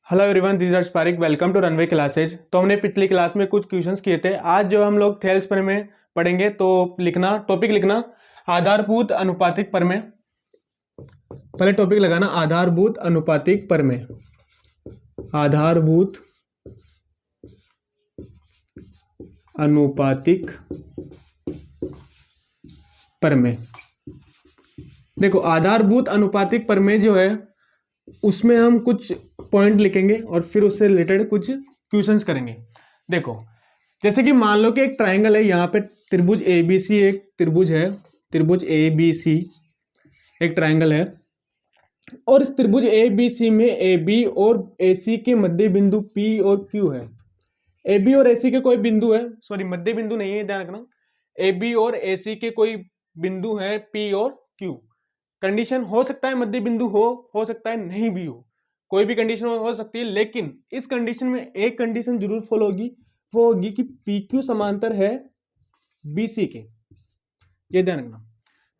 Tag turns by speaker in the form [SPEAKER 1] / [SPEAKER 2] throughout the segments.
[SPEAKER 1] Hello everyone, this is Parik. Welcome to runway classes. तो हमने पिछली क्लास में कुछ क्वेश्चंस किए थे। आज जो हम लोग थेल्स प्रमेय पढ़ेंगे तो टॉपिक लिखना आधारभूत अनुपातिक प्रमेय। पहले टॉपिक लगाना आधारभूत अनुपातिक प्रमेय। आधारभूत अनुपातिक प्रमेय। देखो, आधारभूत अनुपातिक प्रमेय जो है उसमें हम कुछ पॉइंट लिखेंगे और फिर उससे रिलेटेड कुछ क्वेश्चंस करेंगे। देखो, जैसे कि मान लो कि एक ट्रायंगल है, यहाँ पे त्रिभुज ABC एक त्रिभुज है, त्रिभुज ABC एक ट्रायंगल है और इस त्रिभुज ABC में AB और AC के मध्य बिंदु P और Q है। AB और AC के कोई बिंदु है, सॉरी मध्य बिंदु नहीं है, ध्यान रखना। AB और AC के कोई बिंदु है P और Q। कंडीशन हो सकता है मध्य बिंदु हो सकता है नहीं भी हो, कोई भी कंडीशन हो सकती है, लेकिन इस कंडीशन में एक कंडीशन जरूर फॉलो होगी, वो होगी कि PQ समांतर है BC के। ये ध्यान रखना,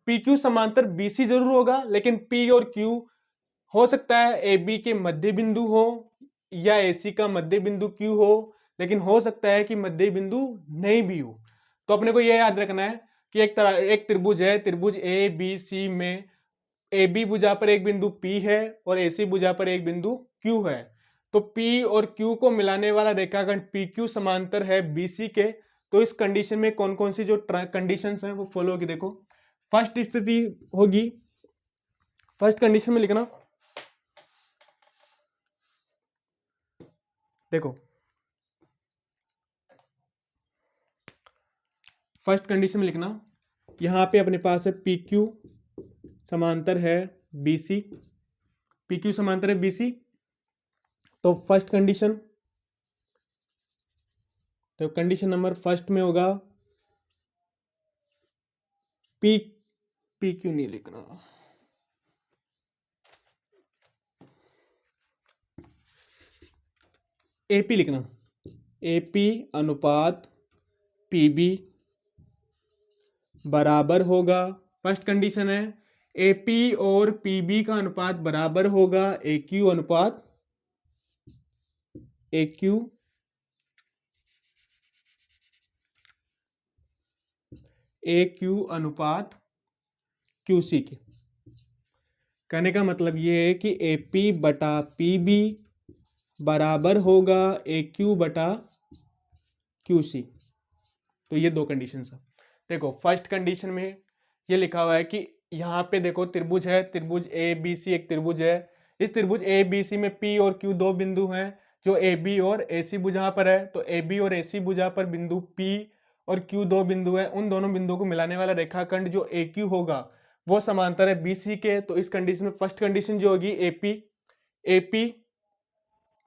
[SPEAKER 1] PQ समांतर BC जरूर होगा, लेकिन P और Q हो सकता है AB के मध्य बिंदु हो या AC का मध्य बिंदु Q हो, लेकिन हो सकता है कि मध्य बिंदु नहीं भी हो। तो अपने को यह याद रखना है कि एक त्रिभुज है, त्रिभुज ABC में AB भुजा पर एक बिंदु P है और AC भुजा पर एक बिंदु Q है। तो P और Q को मिलाने वाला रेखाखंड PQ समांतर है BC के। तो इस कंडीशन में कौन कौन सी जो कंडीशंस हैं वो फॉलो होगी। देखो, फर्स्ट स्थिति होगी, फर्स्ट कंडीशन में लिखना, देखो फर्स्ट कंडीशन में लिखना, यहां पे अपने पास है PQ समांतर है BC, PQ समांतर है BC। तो फर्स्ट कंडीशन, तो कंडीशन नंबर फर्स्ट में होगा PQ नहीं लिखना, AP लिखना, AP अनुपात PB बराबर होगा, फर्स्ट कंडीशन है AP और PB का अनुपात बराबर होगा AQ अनुपात AQ अनुपात QC के। कहने का मतलब ये है कि AP बटा PB बराबर होगा AQ बटा QC। तो ये दो कंडीशन है। देखो, फर्स्ट कंडीशन में ये लिखा हुआ है कि यहाँ पे देखो त्रिभुज है, त्रिभुज ABC एक त्रिभुज है। इस त्रिभुज ABC में P और Q दो बिंदु हैं जो AB और AC भुजा पर है। तो AB और AC भुजा पर बिंदु P और Q दो बिंदु हैं, उन दोनों बिंदुओं को मिलाने वाला रेखाखंड जो AQ होगा वो समांतर है BC के। तो इस कंडीशन में फर्स्ट कंडीशन जो होगी AP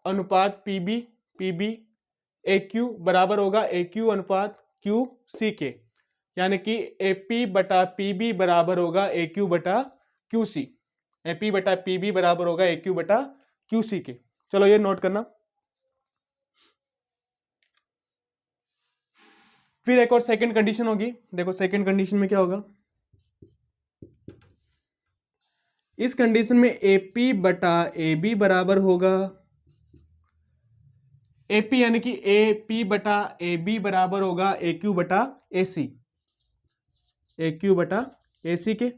[SPEAKER 1] अनुपात PB AQ बराबर होगा AQ अनुपात QC के, यानी कि AP बटा PB बराबर होगा AQ बटा QC। AP बटा PB बराबर होगा AQ बटा QC के। चलो ये नोट करना। फिर एक और सेकंड कंडीशन होगी। देखो, सेकंड कंडीशन में क्या होगा, इस कंडीशन में AP बटा AB बराबर होगा AP, यानी कि AP बटा AB बराबर होगा AQ बटा AC, AQ बटा AC के।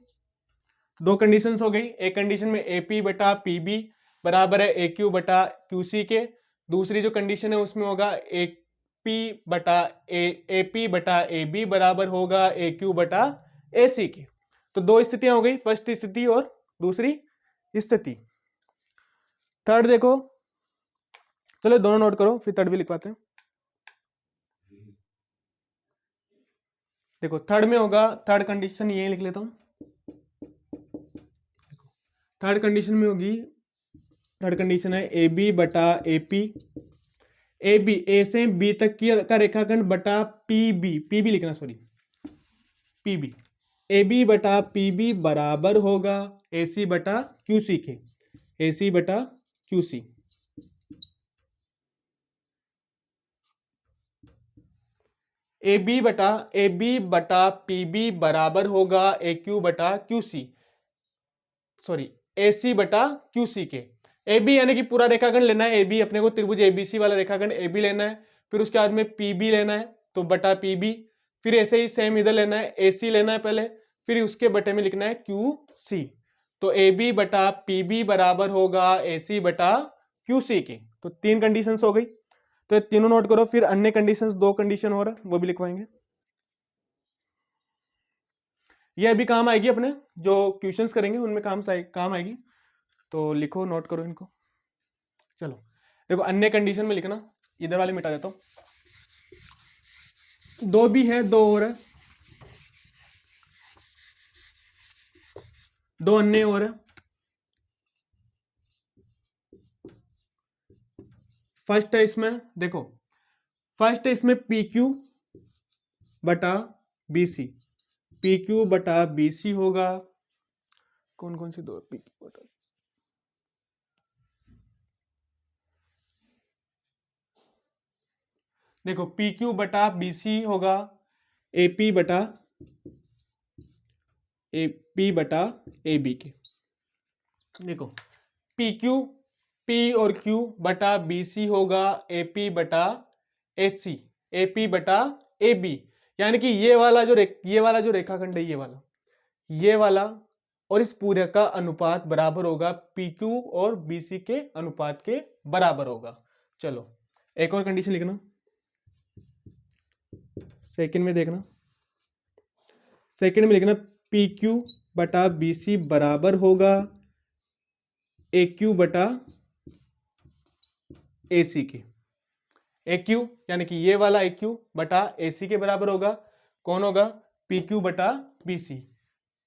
[SPEAKER 1] दो कंडीशंस हो गई, एक कंडीशन में AP बटा PB बराबर है AQ बटा QC के, दूसरी जो कंडीशन है उसमें होगा AP बटा AB बराबर होगा AQ बटा AC के। तो दो स्थितियां हो गई, फर्स्ट स्थिति और दूसरी स्थिति। थर्ड देखो, चलो दोनों नोट करो फिर थर्ड भी लिखवाते हैं। देखो, थर्ड में होगा, थर्ड कंडीशन ये लिख लेता हूं। थर्ड कंडीशन में होगी, थर्ड कंडीशन है AB बटा AP, AB A से B तक की का रेखाखंड बटा PB लिखना, सॉरी PB, AB बटा PB बराबर होगा AC बटा QC के, AC बटा QC। AB बटा PB बराबर होगा AQ बटा QC, सॉरी AC बटा QC के। ए बी यानी कि पूरा रेखाखंड लेना है, ए बी अपने को त्रिभुज एबीसी वाला रेखाखंड ए बी लेना है, फिर उसके बाद में पी बी लेना है तो बटा पी बी, फिर ऐसे ही सेम इधर लेना है, ए सी लेना है पहले, फिर उसके बटे में लिखना है क्यू सी। तो ए बी बटा पी बी बराबर होगा ए सी बटा क्यू सी की। तो 3 कंडीशंस हो गई, तो तीनों नोट करो। फिर अन्य कंडीशंस 2 कंडीशन हो रहा है वो भी लिखवाएंगे, ये अभी काम आएगी अपने जो क्वेश्चंस करेंगे उनमें काम आएगी, तो लिखो नोट करो इनको। चलो देखो अन्य कंडीशन में लिखना, इधर वाले मिटा देता हूं, 2 भी है 2 और है, 2 अन्य और है। फर्स्ट है इसमें, देखो फर्स्ट है इसमें पी क्यू बटा बी सी, पी क्यू बटा बी सी होगा, कौन कौन से 2 पी क्यू बटा, देखो पी क्यू बटा बी सी होगा ए पी बटा ए बी के। देखो पी क्यू पी और क्यू बटा बी सी होगा ए पी बटा ए सी, ए पी बटा ए बी, यानी कि ये वाला जो रेखाखंड है, ये वाला और इस पूरे का अनुपात बराबर होगा पी क्यू और बी सी के अनुपात के बराबर होगा। चलो एक और कंडीशन लिखना, सेकंड में देखना, सेकंड में लिखना पी क्यू बटा बी सी बराबर होगा ए क्यू बटा ए सी के। ए क्यू यानी कि ये वाला ए क्यू बटा ए सी के बराबर होगा, कौन होगा, पी क्यू बटा बी सी,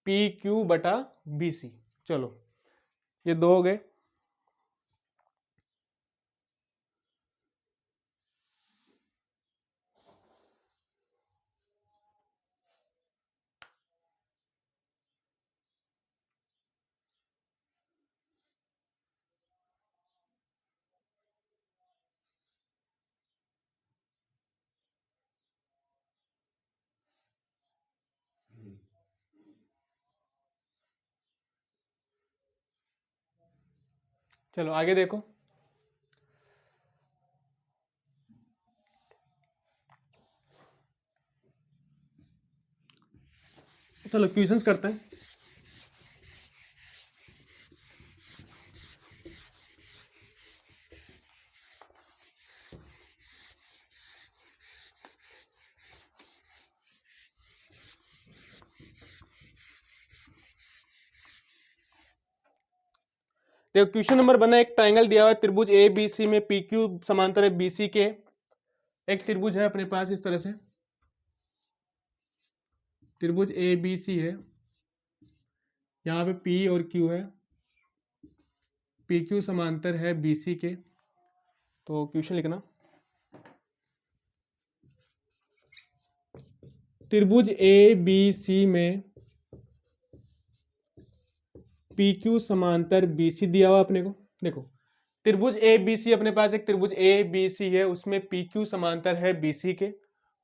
[SPEAKER 1] पी क्यू बटा बी सी। चलो ये 2 हो गए। चलो आगे देखो, चलो क्वेश्चंस करते हैं। देखो क्वेश्चन नंबर बना, एक ट्रायंगल दिया हुआ है त्रिभुज ए बी सी में पी क्यू समांतर है बी सी के। एक त्रिभुज है अपने पास इस तरह से, त्रिभुज ए बी सी है, यहाँ पे पी और क्यू है, पी क्यू समांतर है बी सी के। तो क्वेश्चन लिखना, त्रिभुज ए बी सी में पी क्यू समांतर बी सी दिया हुआ अपने को। देखो त्रिभुज ए बी सी अपने पास एक त्रिभुज ए बी सी है, उसमें पी क्यू समांतर है बी सी के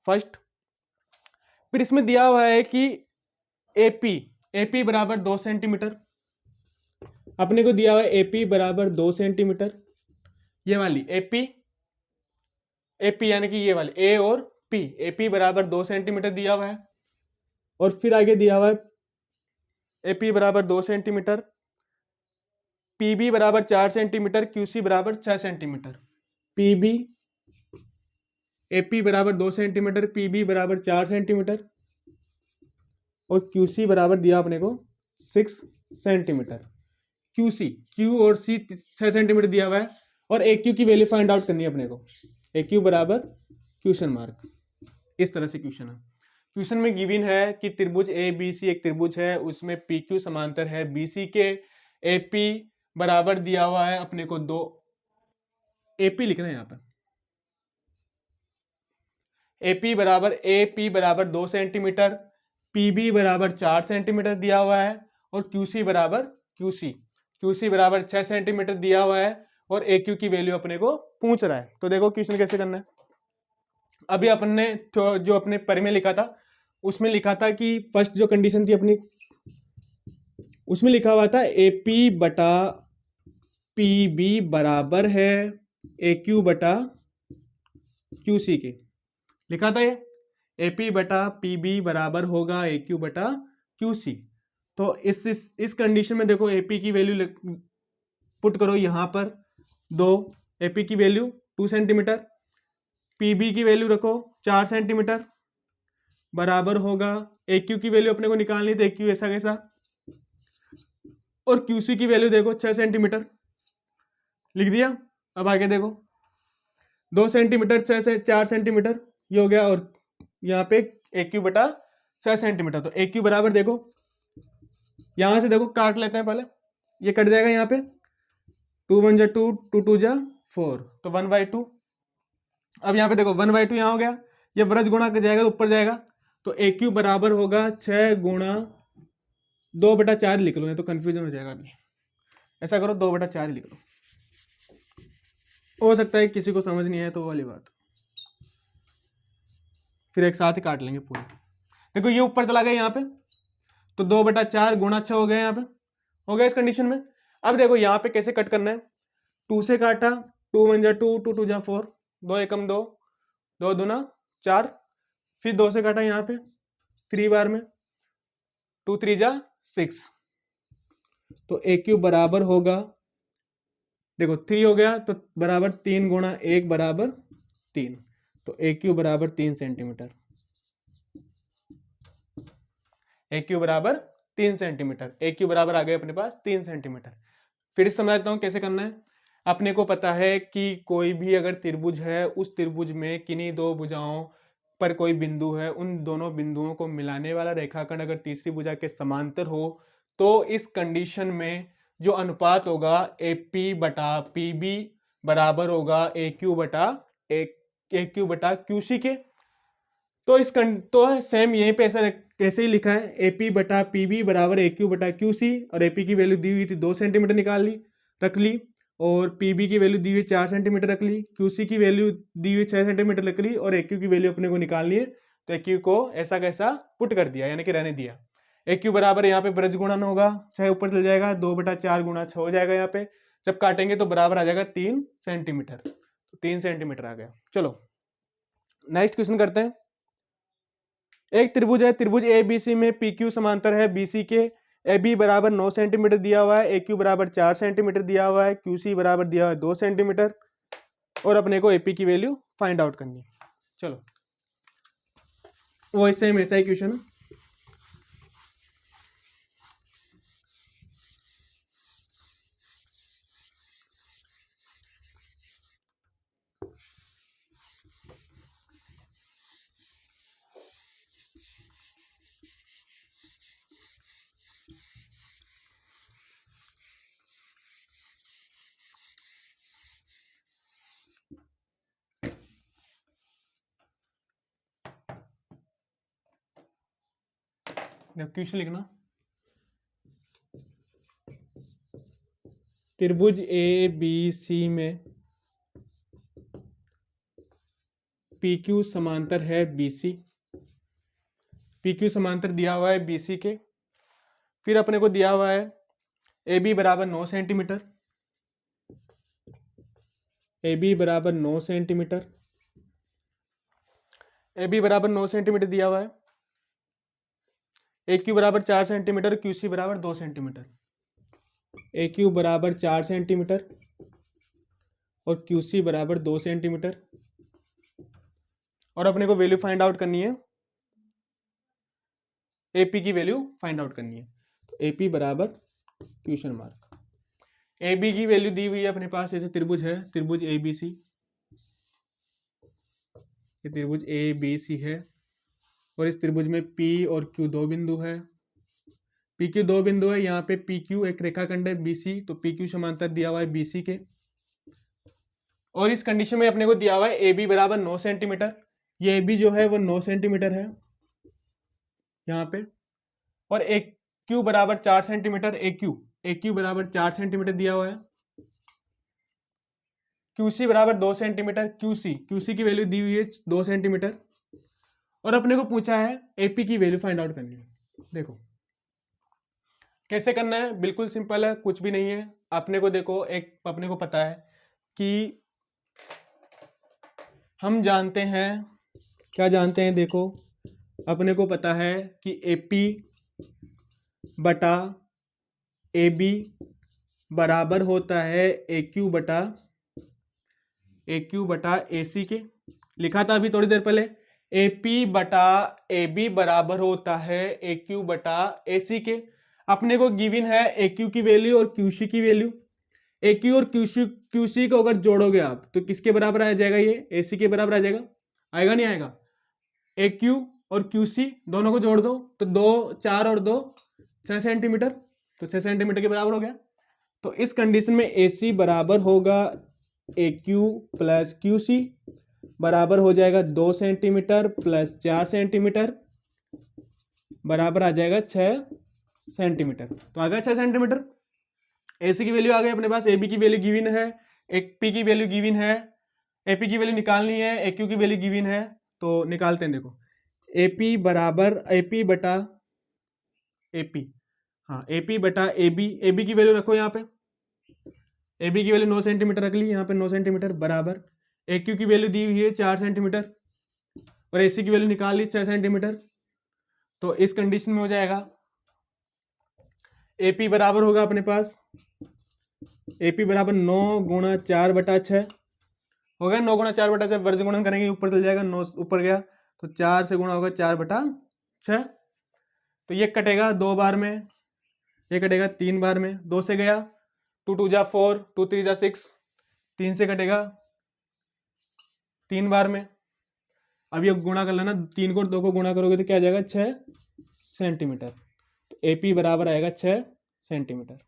[SPEAKER 1] फर्स्ट। फिर इसमें दिया हुआ है कि एपी बराबर 2 सेंटीमीटर, अपने को दिया हुआ है एपी बराबर 2 सेंटीमीटर, ये वाली एपी यानी कि ये वाली ए और पी, एपी बराबर 2 सेंटीमीटर दिया हुआ है। और फिर आगे दिया हुआ है एपी बराबर 2 सेंटीमीटर, पीबी बराबर 4 सेंटीमीटर, क्यूसी बराबर 6 सेंटीमीटर। पीबी एपी बराबर 2 सेंटीमीटर, पीबी बराबर 4 सेंटीमीटर और क्यूसी बराबर दिया अपने को 6 सेंटीमीटर। क्यूसी, क्यू और सी 6 सेंटीमीटर दिया हुआ है और ए क्यू की वैल्यू फाइंड आउट करनी है अपने को। ए क्यू बराबर क्वेश्चन मार्क, इस तरह से क्वेश्चन है। क्वेश्चन में गिवन है कि त्रिभुज ए बी सी एक त्रिभुज है, उसमें पी क्यू समांतर है बी सी के, एपी बराबर दिया हुआ है अपने को 2, एपी लिखना है यहाँ पर, एपी बराबर 2 सेंटीमीटर, पीबी बराबर 4 सेंटीमीटर दिया हुआ है और क्यूसी बराबर 6 सेंटीमीटर दिया हुआ है और ए क्यू की वैल्यू अपने को पूछ रहा है। तो देखो क्वेश्चन कैसे करना है। अभी अपन ने जो अपने पर में लिखा था उसमें लिखा था कि फर्स्ट जो कंडीशन थी अपनी, उसमें लिखा हुआ था एपी बटा पी बी बराबर है ए क्यू बटा क्यू सी के, लिखा था ये, ए पी बटा पी बी बराबर होगा ए क्यू बटा क्यू सी। तो इस कंडीशन में देखो, ए पी की वैल्यू पुट करो यहाँ पर 2, ए पी की वैल्यू 2 सेंटीमीटर, पी बी की वैल्यू रखो 4 सेंटीमीटर, बराबर होगा ए क्यू की वैल्यू अपने को निकालनी, तो ए क्यू ऐसा कैसा, और क्यू सी की वैल्यू देखो 6 सेंटीमीटर, लिख दिया। अब आगे देखो 2 सेंटीमीटर 4 सेंटीमीटर ये हो गया, और यहाँ पे ए क्यू बटा 6 सेंटीमीटर, तो ए क्यू बराबर देखो, यहाँ से देखो काट लेते हैं पहले, ये कट जाएगा यहाँ पे, 2 1 जा 2, 2 2 जा 4, तो 1/2। अब यहाँ पे देखो 1/2 यहाँ हो गया, ये व्रज गुणा कर जाएगा तो ऊपर जाएगा, तो ए क्यू बराबर होगा 6 गुणा 2/4 लिख लो, नहीं तो कंफ्यूजन हो जाएगा। अभी ऐसा करो 2/4 लिख लो, हो सकता है किसी को समझ नहीं आए तो वो वाली बात, फिर एक साथ ही काट लेंगे पूरी। देखो ये ऊपर चला गया यहाँ पे, तो 2/4 गुणा 6 हो गया, यहाँ पे हो गया इस कंडीशन में। अब देखो यहाँ पे कैसे कट करना है, 2 से काटा, 2 1 जा 2, 2 2 जा 4, 2 एकम 2, 2 दूना 4, फिर 2 से काटा यहाँ पे 3 बार में, 2 3 जा 6, तो ए क्यू बराबर होगा, देखो 3 हो गया तो बराबर 3 गुणा 1 बराबर 3, तो ए क्यू बराबर 3 सेंटीमीटर, ए क्यू बराबर 3 सेंटीमीटर, ए क्यू बराबर आ गए अपने पास 3 सेंटीमीटर। फिर समझाता हूं कैसे करना है। अपने को पता है कि कोई भी अगर त्रिभुज है, उस त्रिभुज में किन्हीं दो भुजाओं पर कोई बिंदु है, उन दोनों बिंदुओं को मिलाने वाला रेखाखंड अगर तीसरी भुजा के समांतर हो, तो इस कंडीशन में जो अनुपात होगा ए पी बटा पी बी बराबर होगा ए क्यू बटा क्यू सी के। तो तो सेम यहीं पे ऐसा कैसे ही लिखा है, ए पी बटा पी बी बराबर ए क्यू बटा क्यू सी, और ए पी की वैल्यू दी हुई थी 2 सेंटीमीटर निकाल ली रख ली, और पी बी की वैल्यू दी हुई 4 सेंटीमीटर रख ली, क्यू सी की वैल्यू दी हुई 6 सेंटीमीटर रख ली, और ए क्यू की वैल्यू अपने को निकालनी है, तो ए क्यू को ऐसा कैसा पुट कर दिया, यानी कि रहने दिया। ए क्यू बराबर यहाँ पे ब्रज गुणन होगा, 6 ऊपर चल जाएगा, 2/4 गुणा 6 हो जाएगा, यहाँ पे जब काटेंगे तो बराबर आ जाएगा 3 सेंटीमीटर, तो 3 सेंटीमीटर आ गया। चलो नेक्स्ट क्वेश्चन करते हैं। एक त्रिभुज है, त्रिभुज ए बी सी में पी क्यू समांतर है बी सी के, ए बी बराबर 9 सेंटीमीटर दिया हुआ है, ए क्यू बराबर 4 सेंटीमीटर दिया हुआ है, क्यू सी बराबर दिया हुआ है 2 सेंटीमीटर, और अपने को एपी की वैल्यू फाइंड आउट करनी है। चलो वो सेम ऐसा ही क्वेश्चन है। क्वेश्चन लिखना, त्रिभुज ए बी सी में पी क्यू समांतर है बी सी, पी क्यू समांतर दिया हुआ है बी सी के, फिर अपने को दिया हुआ है ए बी बराबर 9 सेंटीमीटर, ए बी बराबर 9 सेंटीमीटर, ए बी बराबर 9 सेंटीमीटर दिया हुआ है, ए क्यू बराबर 4 सेंटीमीटर, क्यू सी बराबर 2 सेंटीमीटर, ए क्यू बराबर 4 सेंटीमीटर और क्यू सी बराबर 2 सेंटीमीटर, और अपने को वैल्यू फाइंड आउट करनी है, एपी की वैल्यू फाइंड आउट करनी है। तो एपी बराबर क्वेश्चन मार्क, ए बी की वैल्यू दी हुई है अपने पास, जैसे त्रिभुज है, त्रिभुज ए बी सी, ये त्रिभुज ए बी सी है, और इस त्रिभुज में P और Q दो बिंदु है, PQ दो बिंदु है, यहाँ पे PQ एक रेखाखंड है BC, तो PQ समांतर दिया हुआ है BC के, और इस कंडीशन में अपने को दिया हुआ है AB बराबर 9 सेंटीमीटर, ये AB जो है वो 9 सेंटीमीटर है यहाँ पे, और AQ बराबर 4 सेंटीमीटर, AQ बराबर 4 सेंटीमीटर दिया हुआ है, QC बराबर 2 सेंटीमीटर, QC की वैल्यू दी हुई है 2 सेंटीमीटर, और अपने को पूछा है AP की वैल्यू फाइंड आउट करनी है। देखो कैसे करना है, बिल्कुल सिंपल है, कुछ भी नहीं है। अपने को देखो, एक अपने को पता है कि हम जानते हैं, क्या जानते हैं, देखो अपने को पता है कि AP बटा AB बराबर होता है AQ बटा AC के। लिखा था अभी थोड़ी देर पहले, AP बटा AB बराबर होता है AQ बटा AC के। अपने को गिवन है AQ की वैल्यू और QC की वैल्यू। AQ और QC को अगर जोड़ोगे आप तो किसके बराबर आ जाएगा, ये AC के बराबर आ जाएगा, आएगा नहीं आएगा। AQ और QC दोनों को जोड़ दो तो 2 4 और 2 6 सेंटीमीटर, तो 6 सेंटीमीटर के बराबर हो गया। तो इस कंडीशन में AC बराबर होगा AQ प्लस QC बराबर हो जाएगा 2 सेंटीमीटर प्लस 4 सेंटीमीटर बराबर आ जाएगा 6 सेंटीमीटर। तो आ गया 6 सेंटीमीटर। AC की वैल्यू आ गई अपने पास, AB की वैल्यू गिवन है, AP की वैल्यू गिवन है, AP की वैल्यू निकालनी है, AQ की वैल्यू गिवन है, तो निकालते हैं। देखो AP बराबर AP बटा AP, हाँ AP बटा AB की वैल्यू रखो यहाँ पे, AB की वैल्यू 9 सेंटीमीटर रख ली यहाँ पे, 9 सेंटीमीटर बराबर AQ की वैल्यू दी हुई है 4 सेंटीमीटर और AC की वैल्यू निकाल ली 6 सेंटीमीटर। तो इस कंडीशन में हो जाएगा AP बराबर होगा अपने पास, AP बराबर 9 गुणा 4 बटा 6 हो गया, 9 गुणा 4 बटा 6 वर्ग गुणन करेंगे ऊपर चल जाएगा, 9 ऊपर गया तो 4 से गुणा होगा 4 बटा 6। तो ये कटेगा 2 बार में, ये कटेगा 3 बार में, 2 से गया, 2 2 जा 4, 2 3 जा 6, 3 से कटेगा 3 बार में। अब ये गुणा कर लेना, 3 को 2 को गुणा करोगे तो क्या आ जाएगा 6 सेंटीमीटर। तो AP बराबर आएगा 6 सेंटीमीटर।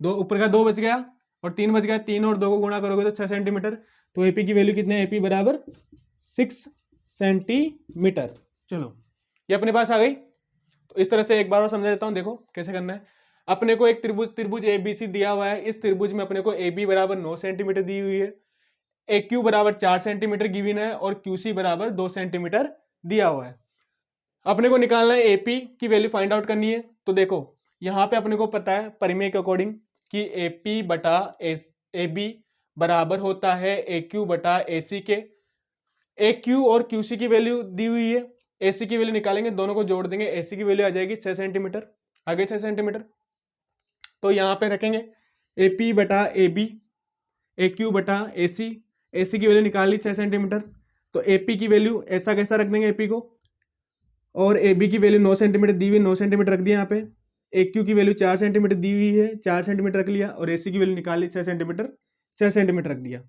[SPEAKER 1] दो ऊपर का 2 बच गया और 3 बच गया, 3 और 2 को गुणा करोगे तो 6 सेंटीमीटर। तो AP की वैल्यू कितने है, AP बराबर 6 सेंटीमीटर। चलो ये अपने पास आ गई। तो इस तरह से एक बार और समझा देता हूं, देखो कैसे करना है। अपने को एक त्रिभुज ABC दिया हुआ है, इस त्रिभुज में अपने को AB बराबर 9 सेंटीमीटर दी हुई है, AQ बराबर 4 सेंटीमीटर गिवन है और QC बराबर 2 सेंटीमीटर दिया हुआ है। अपने को निकालना है AP की वैल्यू फाइंड आउट करनी है। तो देखो यहां पे अपने को पता है परिमेय के अकॉर्डिंग कि AP बटा AB बराबर होता है AQ बटा AC के। AQ और QC की वैल्यू दी हुई है, AC की वैल्यू निकालेंगे, दोनों को जोड़ देंगे, AC की वैल्यू आ जाएगी 6 सेंटीमीटर, आगे 6 सेंटीमीटर। तो यहां पे रखेंगे AP बटा AB, AQ बटा AC, AC की वैल्यू निकाल ली 6 सेंटीमीटर। तो AP की वैल्यू ऐसा कैसा रख देंगे AP को, और AB की वैल्यू 9 सेंटीमीटर दी हुई, 9 सेंटीमीटर रख दिया यहाँ पे। AQ की वैल्यू 4 सेंटीमीटर दी हुई है, 4 सेंटीमीटर रख लिया, और AC की वैल्यू निकाल ली 6 सेंटीमीटर, 6 सेंटीमीटर रख दिया।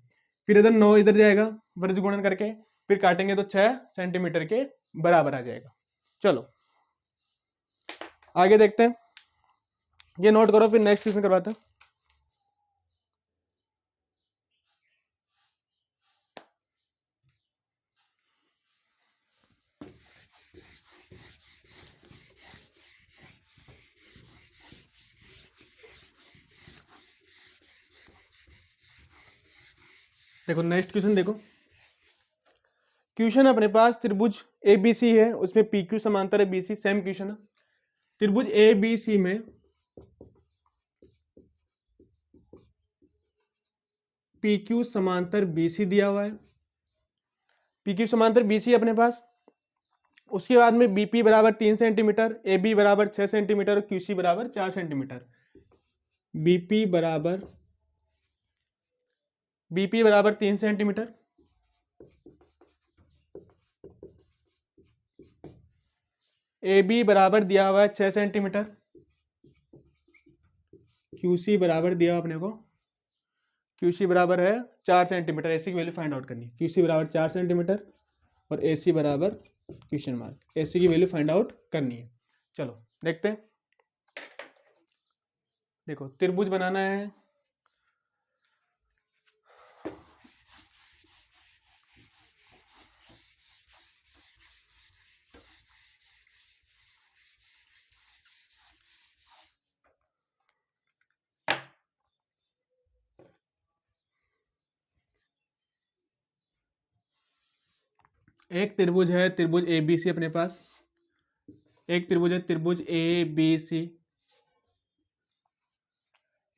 [SPEAKER 1] फिर इधर 9 इधर जाएगा वर्ग गुणन करके, फिर काटेंगे तो 6 सेंटीमीटर के बराबर आ जाएगा। चलो आगे देखते हैं, ये नोट करो, फिर नेक्स्ट क्वेश्चन करवाते हैं। देखो नेक्स्ट क्वेश्चन देखो, क्वेश्चन अपने पास त्रिभुज ABC है, उसमें PQ समांतर है BC, सेम क्वेश्चन है। त्रिभुज ABC में PQ समांतर BC दिया हुआ है, PQ समांतर BC अपने पास। उसके बाद में BP बराबर 3 सेंटीमीटर, AB बराबर 6 सेंटीमीटर और QC बराबर 4 सेंटीमीटर। BP बराबर 3 सेंटीमीटर, AB बराबर दिया हुआ है 6 सेंटीमीटर, QC बराबर दिया हुआ अपने को, QC बराबर है 4 सेंटीमीटर। AC की वैल्यू फाइंड आउट करनी है। QC बराबर 4 सेंटीमीटर और AC बराबर क्वेश्चन मार्क, AC की वैल्यू फाइंड आउट करनी है। चलो देखते हैं। देखो त्रिभुज बनाना है, एक त्रिभुज है त्रिभुज ABC अपने पास, एक त्रिभुज है त्रिभुज ABC,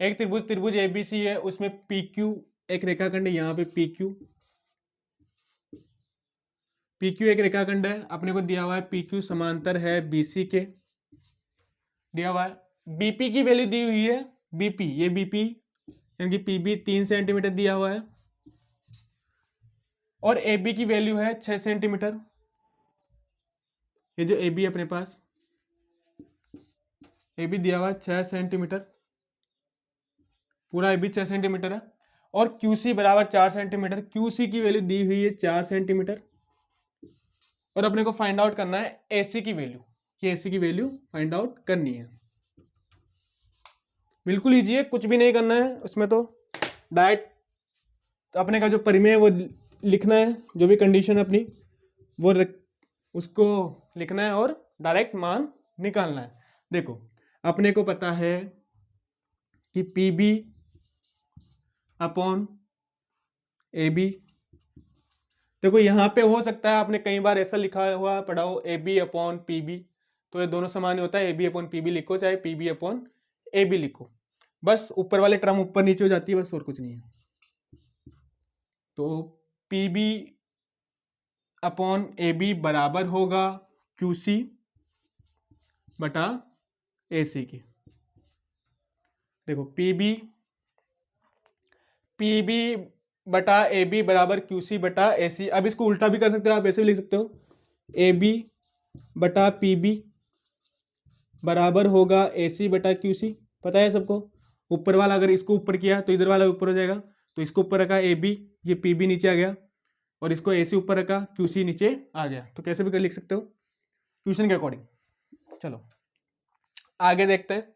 [SPEAKER 1] एक त्रिभुज त्रिभुज एबीसी है, उसमें पी क्यू एक रेखाखंड है, यहाँ पे पी क्यू एक रेखाखंड है, अपने को दिया हुआ है पी क्यू समांतर है बीसी के, दिया हुआ है बीपी की वैल्यू दी हुई है, बीपी ये बीपी यानी कि पीबी 3 सेंटीमीटर दिया हुआ है और ए बी की वैल्यू है 6 सेंटीमीटर। ये जो ए बी अपने पास ए बी दिया हुआ है 6 सेंटीमीटर, पूरा ए बी 6 सेंटीमीटर है और क्यू सी बराबर 4 सेंटीमीटर। क्यू सी की वैल्यू दी हुई है 4 सेंटीमीटर और अपने को फाइंड आउट करना है ए सी की वैल्यू, ये ए सी की वैल्यू फाइंड आउट करनी है। बिल्कुल ईजी है, कुछ भी नहीं करना है उसमें, तो डायरेक्ट अपने का जो परिमेय वो लिखना है, जो भी कंडीशन अपनी वो उसको लिखना है और डायरेक्ट मान निकालना है। देखो अपने को पता है कि P B upon A B, देखो यहाँ पे हो सकता है आपने कई बार ऐसा लिखा हुआ पढ़ा हो A B upon P B, तो ये दोनों समान ही होता है, A B upon P B लिखो चाहे P B upon A B लिखो, बस ऊपर वाले टर्म ऊपर नीचे हो जाती है, बस और कुछ नहीं है। तो P B upon A B बराबर होगा क्यू सी बटा ए सी की। देखो पी बी बटा ए बी बराबर क्यू सी बटा ए सी। अब इसको उल्टा भी कर सकते हो, आप ऐसे भी लिख सकते हो, ए बी बटा पी बी बराबर होगा ए सी बटा क्यू सी। पता है सबको, ऊपर वाला अगर इसको ऊपर किया तो इधर वाला ऊपर हो जाएगा, तो इसको ऊपर रखा ए बी, ये पी बी नीचे आ गया और इसको ए सी ऊपर रखा, क्यू सी नीचे आ गया। तो कैसे भी कर लिख सकते हो क्वेश्चन के अकॉर्डिंग। चलो आगे देखते हैं,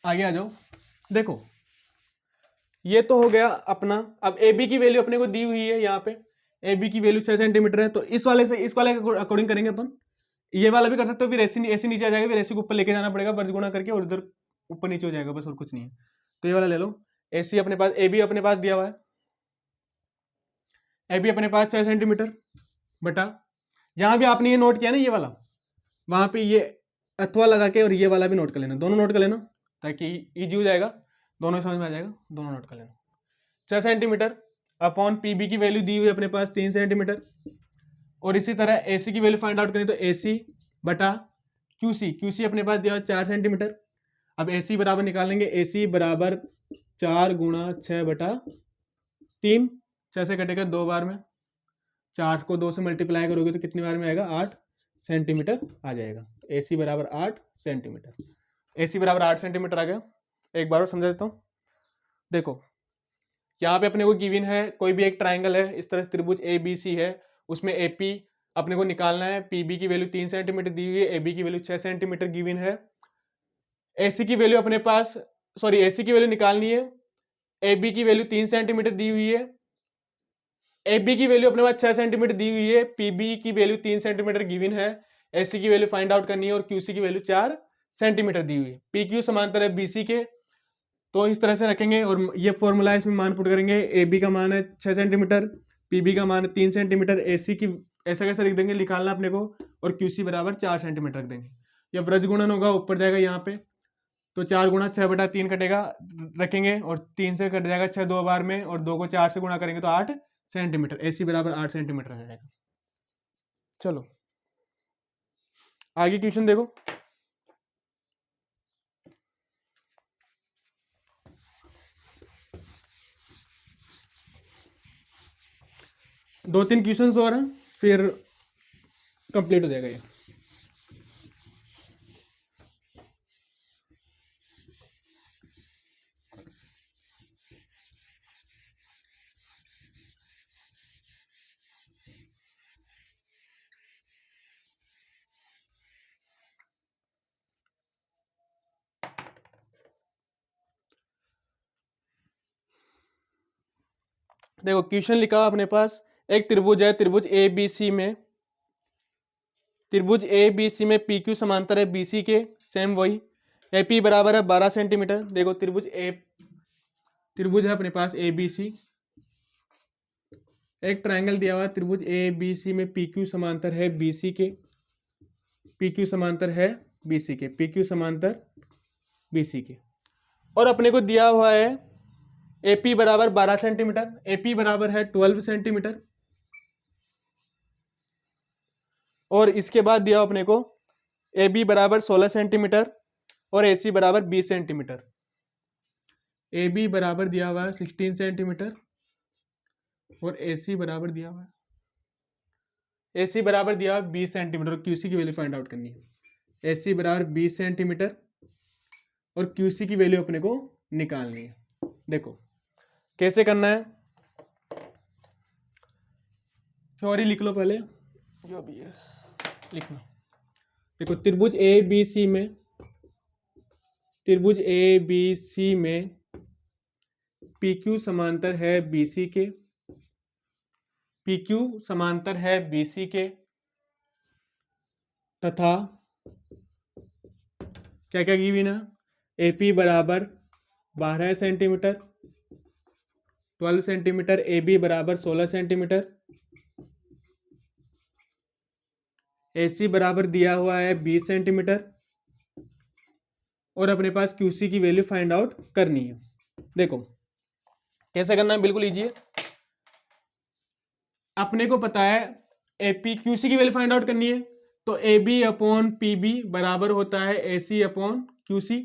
[SPEAKER 1] आगे आ जाओ। देखो ये तो हो गया अपना, अब ए बी की वैल्यू अपने को दी हुई है, यहाँ पे ए बी की वैल्यू 6 सेंटीमीटर है, तो इस वाले से इस वाले के अकॉर्डिंग करेंगे अपन। ये वाला भी कर सकते हो, फिर एसी एसी नीचे आ जाएगा, फिर एसी को ऊपर लेके जाना पड़ेगा वर्ग गुणा करके और उधर ऊपर नीचे हो जाएगा, बस और कुछ नहीं है। तो ये वाला ले लो, एसी अपने पास ए बी अपने पास दिया हुआ है, ए बी अपने पास 6 सेंटीमीटर बटा, जहां भी आपने ये नोट किया ना ये वाला, वहां पे ये अथवा लगा के और ये वाला भी नोट कर लेना, दोनों नोट कर लेना ताकि इजी हो जाएगा, दोनों समझ में आ जाएगा, दोनों नोट कर लेना। 6 सेंटीमीटर अपॉन पी बी की वैल्यू दी हुई है अपने पास 3 सेंटीमीटर और इसी तरह ए सी की वैल्यू फाइंड आउट करें तो ए सी बटा क्यू सी अपने पास दिया हुआ 4 सेंटीमीटर। अब ए सी बराबर निकालेंगे, ए सी बराबर 4 गुणा 6 बटा 3, 6 से कटेगा 2 बार में, 4 को 2 से मल्टीप्लाई करोगे तो कितनी बार में आएगा 8 सेंटीमीटर आ जाएगा। ए सी बराबर 8 सेंटीमीटर, ए सी बराबर 8 सेंटीमीटर आ गया। एक बार और समझा देता हूँ। देखो यहाँ पे अपने को गिवन है कोई भी एक ट्राइंगल है, इस तरह से त्रिभुज ए बी सी है, उसमें ए पी अपने को निकालना है, पी बी की वैल्यू 3 सेंटीमीटर दी हुई है, ए बी की वैल्यू 6 सेंटीमीटर गिवन है। ए सी की वैल्यू अपने पास, सॉरी ए सी की वैल्यू निकालनी है, ए बी की वैल्यू 3 सेंटीमीटर दी हुई है, ए बी की वैल्यू अपने पास 6 सेंटीमीटर दी हुई है, पी बी की वैल्यू 3 सेंटीमीटर गिवन है, ए सी की वैल्यू फाइंड आउट करनी है और क्यू सी की वैल्यू 4 सेंटीमीटर दी हुई है। पी क्यू समांतर है बी सी के, तो इस तरह से रखेंगे और ये फॉर्मूला इसमें मान पुट करेंगे। ए बी का मान है 6 सेंटीमीटर, पी बी का मान है 3 सेंटीमीटर, ए सी की ऐसा कैसे लिख देंगे, निकालना अपने को, और क्यू सी बराबर 4 सेंटीमीटर रख देंगे। या व्रज गुणन होगा ऊपर जाएगा यहाँ पे, तो 4 गुणा 6 बटा 3 कटेगा, रखेंगे और 3 से कट जाएगा 6 2 बार में और 2 को 4 से गुणा करेंगे तो 8 सेंटीमीटर, ए सी बराबर 8 सेंटीमीटर आ जाएगा। चलो आगे क्वेश्चन देखो। दो तीन क्वेश्चंस और हैं फिर कंप्लीट हो जाएगा ये। देखो क्वेश्चन लिखा अपने पास, एक त्रिभुज है, त्रिभुज ए बी सी में, त्रिभुज ए बी सी में पी क्यू समांतर है बी सी के, सेम वही, ए पी बराबर है 12 सेंटीमीटर। देखो त्रिभुज है अपने पास ए बी सी, एक ट्रायंगल दिया हुआ है त्रिभुज ए बी सी में पी क्यू समांतर है बी सी के, पी क्यू समांतर है बी सी के, पी क्यू समांतर बी सी के। और अपने को दिया हुआ है AP बराबर 12 सेंटीमीटर, AP बराबर है 12 सेंटीमीटर, और इसके बाद दिया अपने को AB बराबर 16 सेंटीमीटर और AC बराबर 20 सेंटीमीटर। AB बराबर दिया हुआ है 16 सेंटीमीटर और AC बराबर दिया हुआ है AC बराबर दिया हुआ है 20 सेंटीमीटर और QC की वैल्यू फाइंड आउट करनी है। AC बराबर 20 सेंटीमीटर और QC की वैल्यू अपने को निकालनी है। देखो कैसे करना है, थ्योरी लिख लो पहले जो भी है लिख लो। देखो त्रिभुज ABC में PQ समांतर है BC के, PQ समांतर है BC के, तथा क्या क्या गिवन है, AP बराबर 12 सेंटीमीटर 12 सेंटीमीटर, AB बराबर 16 सेंटीमीटर, AC बराबर दिया हुआ है 20 सेंटीमीटर और अपने पास QC की वैल्यू फाइंड आउट करनी है। देखो कैसे करना है, बिल्कुल इजी है। अपने को पता है AP QC की वैल्यू फाइंड आउट करनी है, तो AB अपॉन PB बराबर होता है AC अपॉन QC।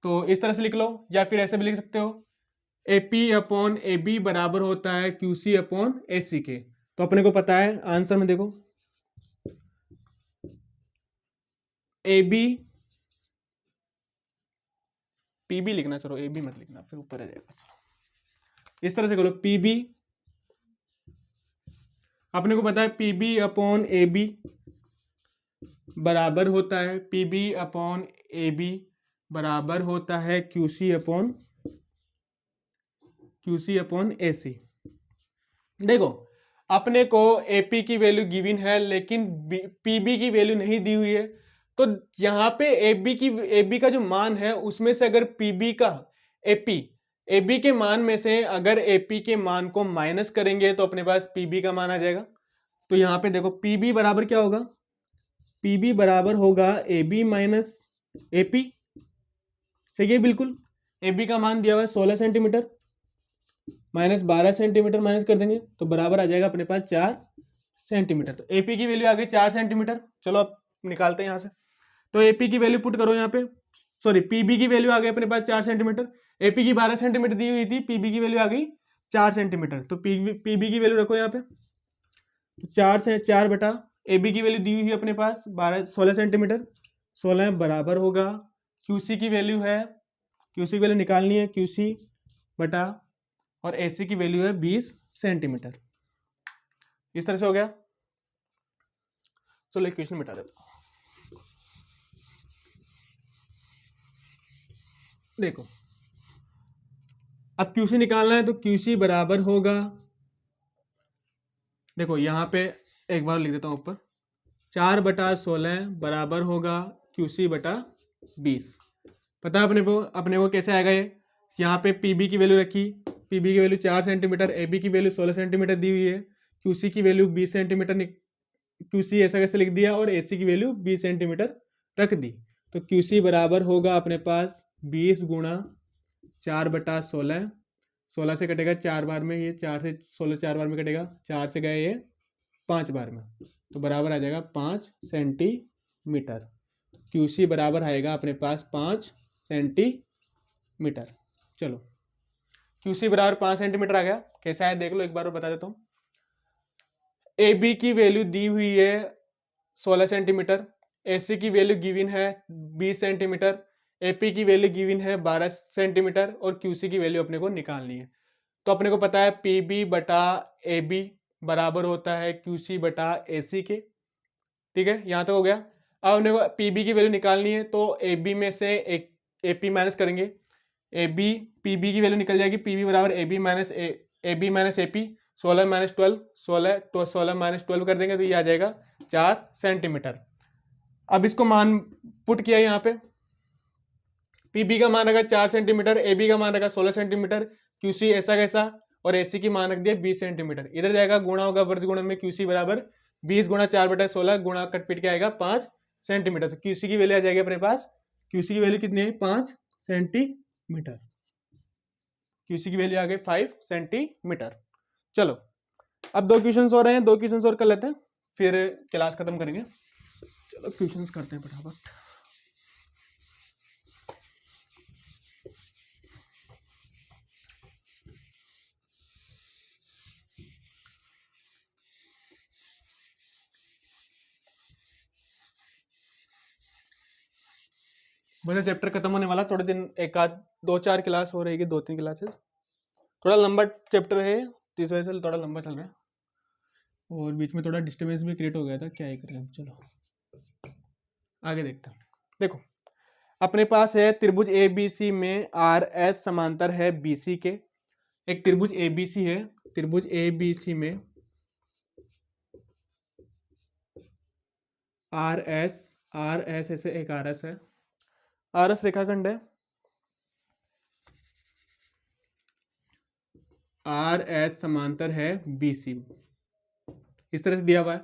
[SPEAKER 1] तो इस तरह से लिख लो या फिर ऐसे भी लिख सकते हो, AP अपॉन AB बराबर होता है QC अपॉन AC के। तो अपने को पता है आंसर में देखो AB PB लिखना, चलो AB मत लिखना फिर ऊपर आ जाएगा। चलो इस तरह से करो, PB अपने को पता है PB अपॉन AB बराबर होता है PB अपॉन AB बराबर होता है QC अपॉन AC। देखो अपने को AP की वैल्यू गिवन है लेकिन PB की वैल्यू नहीं दी हुई है, तो यहाँ पे AB का जो मान है उसमें से अगर PB का AB के मान में से अगर AP के मान को माइनस करेंगे तो अपने पास PB का मान आ जाएगा। तो यहाँ पे देखो PB बराबर क्या होगा, PB बराबर होगा AB माइनस AP। सही है बिल्कुल। AB का मान दिया हुआ है 16 सेंटीमीटर, माइनस 12 सेंटीमीटर माइनस कर देंगे तो बराबर आ जाएगा अपने पास 4 सेंटीमीटर। तो AP की वैल्यू आ गई 4 सेंटीमीटर। चलो अब निकालते हैं यहाँ से। तो AP की वैल्यू पुट करो यहाँ पे, सॉरी PB की वैल्यू आ गई अपने पास 4 सेंटीमीटर, AP की 12 सेंटीमीटर दी हुई थी, PB की वैल्यू आ गई 4 सेंटीमीटर। तो PB की वैल्यू रखो यहाँ पे, तो 4 से 4 बटा AB की वैल्यू दी हुई है अपने पास 16 सेंटीमीटर, 16 बराबर होगा QC की वैल्यू है, QC की वैल्यू निकालनी है, QC बटा और AC की वैल्यू है 20 सेंटीमीटर। इस तरह से हो गया। चलो एक क्वेश्चन मिटा देता हूं। देखो अब QC निकालना है तो QC बराबर होगा, देखो यहां पे एक बार लिख देता हूं ऊपर, 4 बटा 16 बराबर होगा QC बटा 20। पता है अपने को कैसे आएगा ये, यहाँ पे PB की वैल्यू रखी, PB की वैल्यू 4 सेंटीमीटर, AB की वैल्यू 16 सेंटीमीटर दी हुई है, QC की वैल्यू 20 सेंटीमीटर, QC ऐसा कैसे लिख दिया और AC की वैल्यू 20 सेंटीमीटर रख दी। तो QC बराबर होगा अपने पास 20 गुणा 4 बटा 16, 16 से कटेगा 4 बार में, ये 4 से 16 4 बार में कटेगा, 4 से गए ये 5 बार में, तो बराबर आ जाएगा 5 सेंटीमीटर। QC बराबर आएगा अपने पास 5 सेंटीमीटर। चलो QC बराबर 5 सेंटीमीटर आ गया, कैसा है देख लो एक बार और बता देता हूँ। AB की वैल्यू दी हुई है 16 सेंटीमीटर, AC की वैल्यू गिवन है 20 सेंटीमीटर, AP की वैल्यू गिवन है 12 सेंटीमीटर और QC की वैल्यू अपने को निकालनी है। तो अपने को पता है PB बटा AB बराबर होता है QC बटा AC के। ठीक है, यहाँ तक हो गया। अब अपने को PB की वैल्यू निकालनी है, तो AB में से एक AP माइनस करेंगे, PB की वैल्यू निकल जाएगी, PB बराबर AB minus AP, 16 minus 12, 16 minus 12 कर देंगे तो ये आ जाएगा 4 सेंटीमीटर। अब इसको मान पुट किया यहाँ पे, PB का मान रखा 4 सेंटीमीटर, AB का मान रखा 16 सेंटीमीटर, QC ऐसा कैसा और AC की मान रख दिया 20 सेंटीमीटर। इधर जाएगा गुणा होगा वर्ग गुणन में, QC बराबर 20 गुणा 4 बटा 16 गुणा कट पिट के आएगा 5 सेंटीमीटर। तो QC की वैल्यू आ जाएगी अपने पास, QC की वैल्यू कितनी है 5 सेंटीमीटर। क्यूसी की वैल्यू आ गई 5 सेंटीमीटर। चलो अब 2 क्वेश्चंस हो रहे हैं, 2 क्वेश्चंस और कर लेते हैं, फिर क्लास खत्म करेंगे। चलो क्वेश्चंस करते हैं फटाफट। मेरा चैप्टर खत्म होने वाला, थोड़े दिन, एक आध 2-4 क्लास हो रहेगी, 2-3 क्लासेस, थोड़ा लंबा चैप्टर है तो इस वजह से थोड़ा लंबा चल रहा है, और बीच में थोड़ा डिस्टर्बेंस भी क्रिएट हो गया था, क्या ही करें। चलो आगे देखते हैं। देखो अपने पास है त्रिभुज ए बी सी में आर एस समांतर है बी सी के। एक त्रिभुज ए बी सी है, त्रिभुज ए बी सी में आर एस ऐसे एक आर एस है, आर एस रेखाखंड है, आर एस समांतर है बी सी, इस तरह से दिया हुआ है।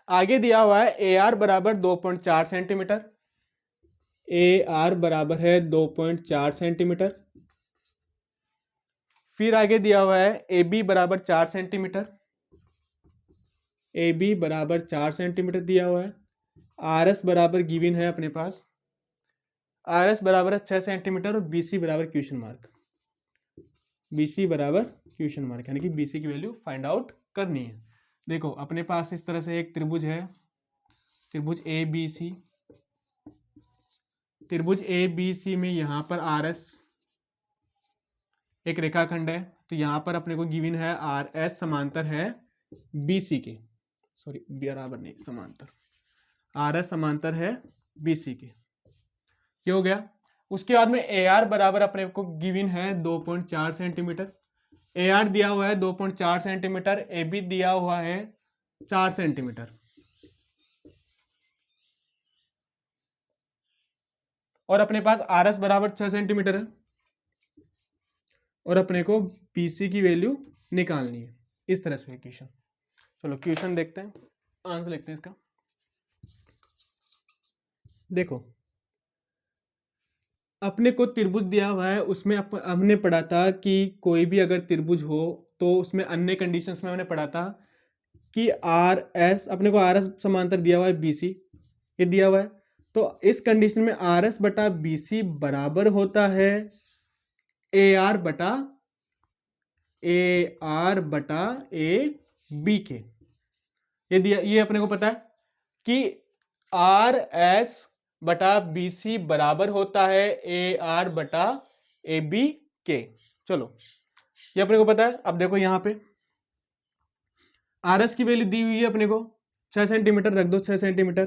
[SPEAKER 1] आगे दिया हुआ है ए आर बराबर 2.4 सेंटीमीटर, ए आर बराबर है 2.4 सेंटीमीटर। फिर आगे दिया हुआ है ए बी बराबर 4 सेंटीमीटर, ए बी बराबर 4 सेंटीमीटर दिया हुआ है। आर एस बराबर गिवन है अपने पास, आर एस बराबर है 6 सेंटीमीटर, और बी सी बराबर क्वेश्चन मार्क, बी सी बराबर क्वेश्चन मार्क, यानी कि बी सी की वैल्यू फाइंड आउट करनी है। देखो अपने पास इस तरह से एक त्रिभुज है, त्रिभुज ए बी सी, त्रिभुज ए बी सी में यहाँ पर आर एस एक रेखाखंड है, तो यहाँ पर अपने को गिवन है आर एस समांतर है बी सी के, सॉरी बराबर नहीं, समांतर, आर एस समांतर है बी सी के, ये हो गया। उसके बाद में ए आर बराबर अपने को गिवन है 2.4 सेंटीमीटर, ए आर दिया हुआ है 2.4 सेंटीमीटर, ए बी दिया हुआ है 4 सेंटीमीटर, और अपने पास आर एस बराबर 6 सेंटीमीटर है, और अपने को बी सी की वैल्यू निकालनी है। इस तरह से क्वेश्चन। चलो क्वेश्चन देखते हैं, आंसर लिखते हैं इसका। देखो अपने को त्रिभुज दिया हुआ है, उसमें हमने पढ़ा था कि कोई भी अगर त्रिभुज हो तो उसमें अन्य कंडीशंस में हमने पढ़ा था कि आर एस, अपने को आर एस समांतर दिया हुआ है बी सी, ये दिया हुआ है, तो इस कंडीशन में आर एस बटा बी सी बराबर होता है ए आर बटा ए बी के। ये दिया, ये अपने को पता है कि आर एस बटा बी सी बराबर होता है ए आर बटा ए बी के। चलो ये अपने को पता है। अब देखो यहां पे आर एस की वैल्यू दी हुई है अपने को 6 सेंटीमीटर, रख दो 6 सेंटीमीटर।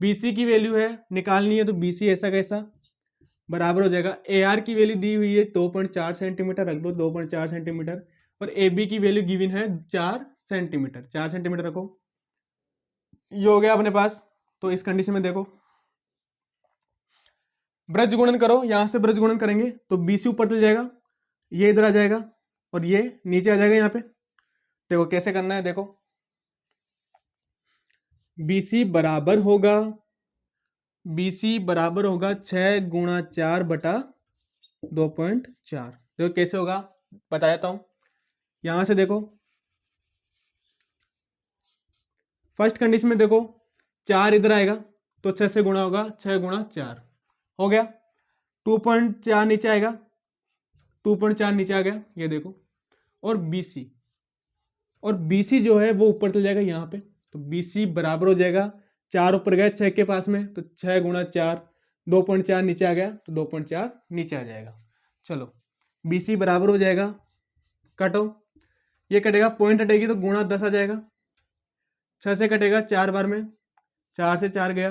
[SPEAKER 1] बी सी की वैल्यू है निकालनी है, तो बी सी ऐसा कैसा बराबर हो जाएगा, ए आर की वैल्यू दी हुई है 2.4 सेंटीमीटर, रख दो 2.4 सेंटीमीटर, और ए बी की वैल्यू गिवन है 4 सेंटीमीटर, 4 सेंटीमीटर रखो, ये हो गया अपने पास। तो इस कंडीशन में देखो ब्रज गुणन करो, यहां से ब्रज गुणन करेंगे तो बी सी ऊपर चल जाएगा, ये इधर आ जाएगा, और ये नीचे आ जाएगा। यहाँ पे देखो कैसे करना है, देखो बी सी बराबर होगा, बी सी बराबर होगा 6 गुणा 4 बटा 2.4। देखो कैसे होगा बता देता हूं। यहां से देखो फर्स्ट कंडीशन में देखो 4 इधर आएगा तो 6 से गुणा होगा, 6 गुणा 4 हो गया। 2.4 नीचे आएगा, 2.4 नीचे आ गया, ये देखो। और बीसी, और बीसी जो है वो ऊपर चल जाएगा यहाँ पे, तो बीसी बराबर हो जाएगा 4 ऊपर गया 6 के पास में, तो 6 गुणा 4, 2.4 नीचे आ गया तो 2.4 नीचे आ जाएगा। चलो बीसी बराबर हो जाएगा, काटो, ये कटेगा, पॉइंट हटेगी तो गुणा 10 आ जाएगा, 6 से कटेगा 4 बार में, 4 से 4 गया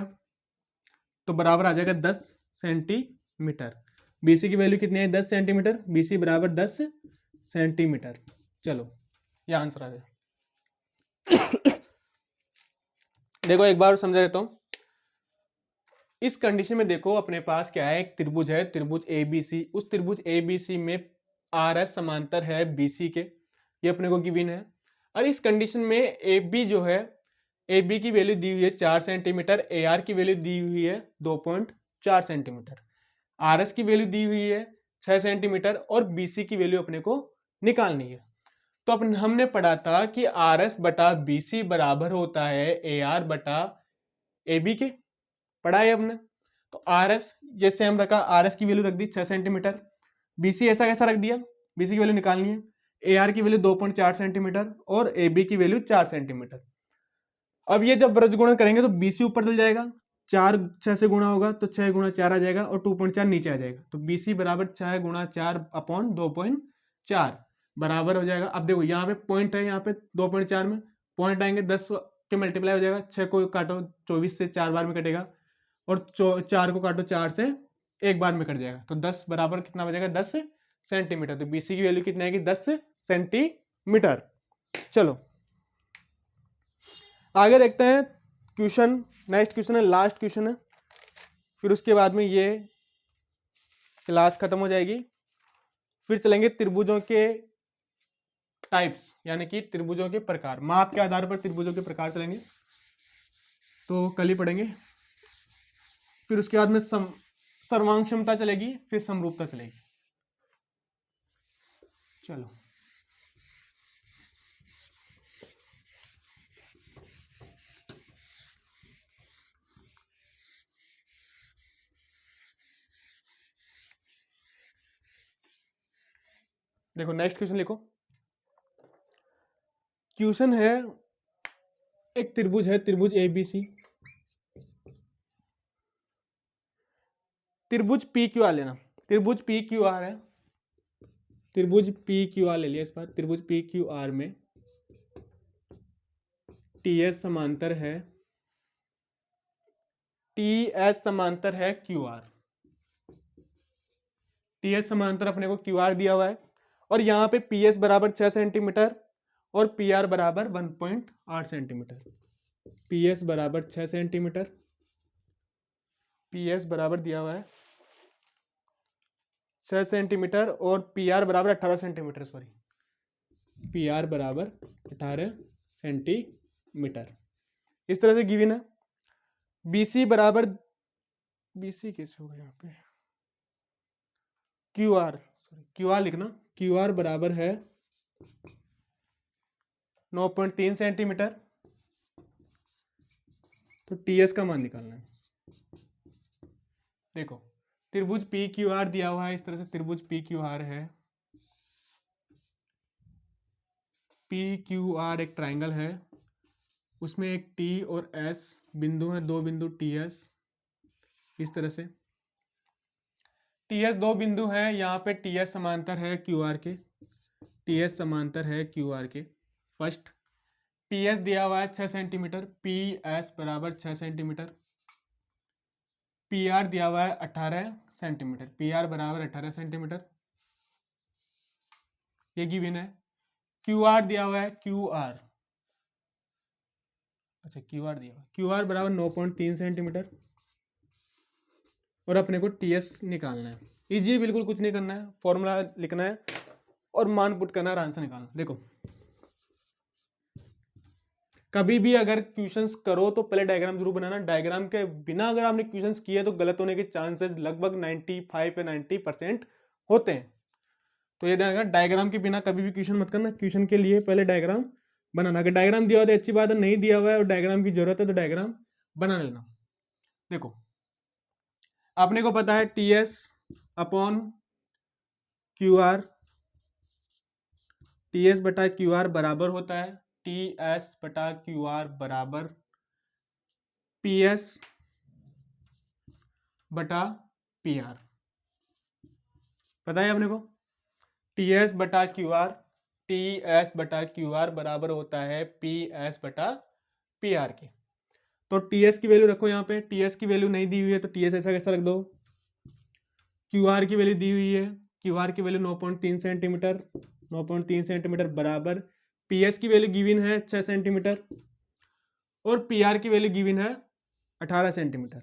[SPEAKER 1] तो बराबर आ जाएगा 10 सेंटीमीटर। बीसी की वैल्यू कितनी है 10 सेंटीमीटर, बीसी बराबर 10 सेंटीमीटर। चलो ये आंसर आ गया। देखो एक बार समझा देता हूं। इस कंडीशन में देखो अपने पास क्या है, एक त्रिभुज है, त्रिभुज एबीसी, उस त्रिभुज एबीसी में आर एस समांतर है बीसी के, ये अपने को गिवन है। और इस कंडीशन में ए बी जो है, ए बी की वैल्यू दी हुई है 4 सेंटीमीटर, ए आर की वैल्यू दी हुई है 2.4 सेंटीमीटर। आर एस की वैल्यू दी हुई है 6 सेंटीमीटर और बी सी की वैल्यू अपने को निकालनी है। तो अपन हमने पढ़ा था कि आर एस बटा बी सी बराबर होता है ए आर बटा ए बी के, पढ़ा है हमने। तो आर एस जैसे हम रखा, आर एस की वैल्यू रख दी 6 सेंटीमीटर, बी सी ऐसा कैसा रख दिया, बी सी की वैल्यू निकालनी है, ए आर की वैल्यू 2.4 सेंटीमीटर और ए बी की वैल्यू 4 सेंटीमीटर। अब ये जब व्रज गुणन करेंगे तो बी सी ऊपर चल जाएगा, 4 6 से गुणा होगा तो 6 गुणा 4 आ जाएगा और 2.4 नीचे आ जाएगा, तो बी सी बराबर 6 गुणा 4 अपॉन 2.4 बराबर हो जाएगा। अब देखो यहाँ पे पॉइंट है, यहाँ पे 2.4 में पॉइंट आएंगे 10 के मल्टीप्लाई हो जाएगा, 6 को काटो 24 से 4 बार में कटेगा और 4 को काटो 4 से 1 बार में कट जाएगा, तो 10 बराबर कितना बचेगा 10 सेंटीमीटर। तो बी सी की वैल्यू कितनी आएगी 10 सेंटीमीटर। चलो आगे देखते हैं क्वेश्चन, नेक्स्ट क्वेश्चन है, लास्ट क्वेश्चन है, फिर उसके बाद में ये क्लास खत्म हो जाएगी। फिर चलेंगे त्रिभुजों के टाइप्स, यानी कि त्रिभुजों के प्रकार, माप के आधार पर त्रिभुजों के प्रकार चलेंगे, तो कल ही पढ़ेंगे। फिर उसके बाद में सर्वांग क्षमता चलेगी, फिर समरूपता चलेगी। चलो देखो नेक्स्ट क्वेश्चन लिखो। क्वेश्चन है, एक त्रिभुज है, त्रिभुज एबीसी, त्रिभुज पी क्यू आर लेना, त्रिभुज पी क्यू आर है, त्रिभुज पी क्यू आर ले लिया इस बार। त्रिभुज पी क्यू आर में टी एस समांतर है, टी एस समांतर है क्यू आर, टी एस समांतर अपने को क्यू आर दिया हुआ है और यहाँ पे पी एस बराबर 6 सेंटीमीटर और पी आर बराबर 1.8 सेंटीमीटर। पी एस बराबर 6 सेंटीमीटर, पी एस बराबर दिया हुआ है 6 सेंटीमीटर और पी आर बराबर 18 सेंटीमीटर, सॉरी पी आर बराबर 18 सेंटीमीटर। इस तरह से गिवन है। बी सी बराबर, बी सी कैसे होगा यहाँ पे, Q R, sorry Q R लिखना, क्यू आर बराबर है 9.3 सेंटीमीटर, तो टी एस का मान निकालना है। देखो त्रिभुज पी क्यू आर दिया हुआ है, इस तरह से त्रिभुज पी क्यू आर है, पी क्यू आर एक ट्राइंगल है, उसमें एक टी और एस बिंदु है, दो बिंदु टी एस, इस तरह से टी एस दो बिंदु हैं, यहाँ पे टी एस समांतर है क्यू आर के, टी एस समांतर है क्यू आर के। फर्स्ट पी एस दिया हुआ है 6 सेंटीमीटर, पी एस बराबर 6 सेंटीमीटर, पी आर दिया हुआ है 18 सेंटीमीटर, पी आर बराबर 18 सेंटीमीटर, ये गिवन है। क्यू आर दिया हुआ है, क्यू आर, अच्छा क्यू आर दिया हुआ है, क्यू आर बराबर 9.3 सेंटीमीटर और अपने को टी एस निकालना है। इजी बिल्कुल, कुछ नहीं करना है, फॉर्मूला लिखना है और मान पुट करना है और आंसर निकालना। देखो कभी भी अगर क्वेश्चंस करो तो पहले डायग्राम जरूर बनाना, डायग्राम के बिना अगर आपने क्वेश्चंस किए तो गलत होने के चांसेस लगभग 95 या 90% होते हैं। तो ये ध्यान रखना, डायग्राम के बिना कभी भी क्वेश्चन मत करना, क्वेश्चन के लिए पहले डायग्राम बनाना। अगर डायग्राम दिया हुआ तो अच्छी बात है, नहीं दिया हुआ है और डायग्राम की जरूरत है तो डायग्राम बना लेना। देखो आपने को पता है T S upon Q R, T S बटा क्यू आर बराबर होता है टी एस बटा क्यू आर बराबर पी एस बटा पी आर, पता है अपने को टी एस बटा क्यू आर, टी एस बटा क्यू आर बराबर होता है पी एस बटा पी आर के। तो टी एस की वैल्यू रखो यहाँ पे, टी एस की वैल्यू नहीं दी हुई है तो टी एस ऐसा कैसा रख दो, क्यू आर की वैल्यू दी हुई है, क्यू आर की वैल्यू 9.3 सेंटीमीटर, 9.3 सेंटीमीटर बराबर पी एस की वैल्यू गिवन है 6 सेंटीमीटर और पी आर की वैल्यू गिवन है 18 सेंटीमीटर।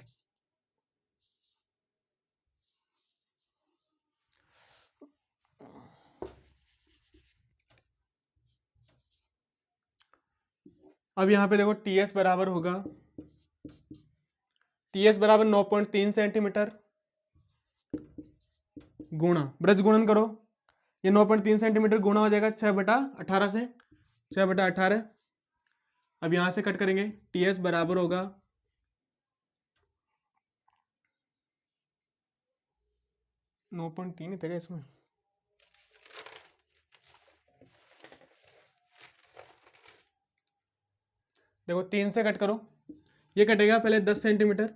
[SPEAKER 1] अब यहाँ पे देखो टी एस बराबर होगा, टी एस बराबर 9.3 सेंटीमीटर गुणा, ब्रज गुणन करो, ये 9.3 सेंटीमीटर गुणा हो जाएगा 6/18 से, 6/18। अब यहां से कट करेंगे, टीएस बराबर होगा 9.3 ही था क्या इसमें, देखो 3 से कट करो, ये कटेगा पहले 10 सेंटीमीटर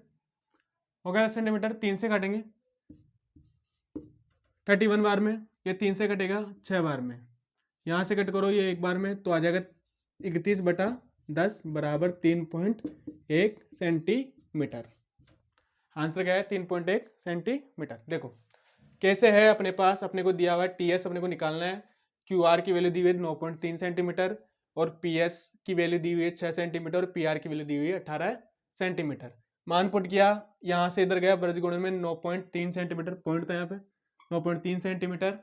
[SPEAKER 1] हो गया, 10 सेंटीमीटर 3 से काटेंगे 31 बार में, ये 3 से कटेगा 6 बार में, यहाँ से कट करो ये 1 बार में, तो आ जाएगा 31/10 बराबर 3.1 सेंटीमीटर। आंसर क्या है? 3.1 सेंटीमीटर। देखो कैसे है, अपने पास अपने को दिया हुआ है टीएस अपने को निकालना है, क्यूआर की वैल्यू दी हुई है 9.3 सेंटीमीटर और पीएस की वैल्यू दी हुई है 6 सेंटीमीटर और पीआर की वैल्यू दी हुई है 18 सेंटीमीटर। मान पुट किया, यहाँ से इधर गया ब्रज गुणन में 9.3 सेंटीमीटर, पॉइंट था यहाँ पे 9.3 सेंटीमीटर,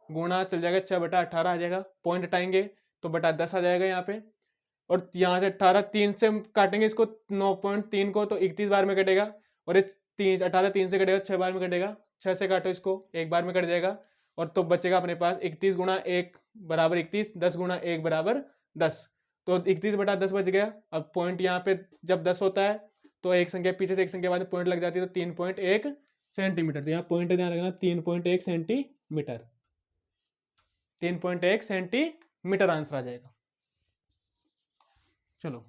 [SPEAKER 1] गुणा चल जाएगा 6/18 आ जाएगा, पॉइंट हटाएंगे तो बटा 10 आ जाएगा यहाँ पे, और यहाँ से 18 3 से काटेंगे इसको 9.3 को तो 31 बार में कटेगा, और ये 18 3 से कटेगा 6 बार में कटेगा, 6 से काटो इसको 1 बार में कट जाएगा, और तो बचेगा अपने पास 31 गुणा 1 बराबर 31, 10 गुणा 1 बराबर 10, तो 31/10 बच गया। अब पॉइंट यहाँ पे जब 10 होता है तो एक संख्या पीछे से एक संख्या बाद पॉइंट लग जाती है, तो 3.1 सेंटीमीटर, तो यहाँ पॉइंट ध्यान रखना 3.1 सेंटीमीटर, 3.1 सेंटीमीटर आंसर आ जाएगा। चलो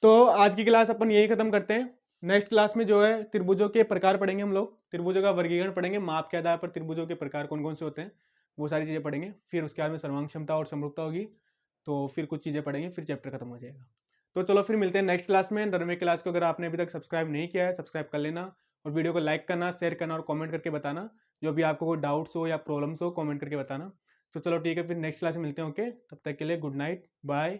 [SPEAKER 1] तो आज की क्लास अपन यही खत्म करते हैं। नेक्स्ट क्लास में जो है त्रिभुजों के प्रकार पढ़ेंगे हम लोग, त्रिभुजों का वर्गीकरण पढ़ेंगे, माप के आधार पर त्रिभुजों के प्रकार कौन कौन से होते हैं वो सारी चीजें पढ़ेंगे। फिर उसके बाद में सर्वांग क्षमता और समरूपता होगी, तो फिर कुछ चीजें पढ़ेंगे, फिर चैप्टर खत्म हो जाएगा। तो चलो फिर मिलते हैं नेक्स्ट क्लास में। 9वीं क्लास को अगर आपने अभी तक सब्सक्राइब नहीं किया है, सब्सक्राइब कर लेना, और वीडियो को लाइक करना, शेयर करना और कमेंट करके बताना, जो भी आपको कोई डाउट्स हो या प्रॉब्लम्स हो कमेंट करके बताना। तो चलो ठीक है, फिर नेक्स्ट क्लास में मिलते हैं। ओके, तब तक के लिए गुड नाइट, बाय।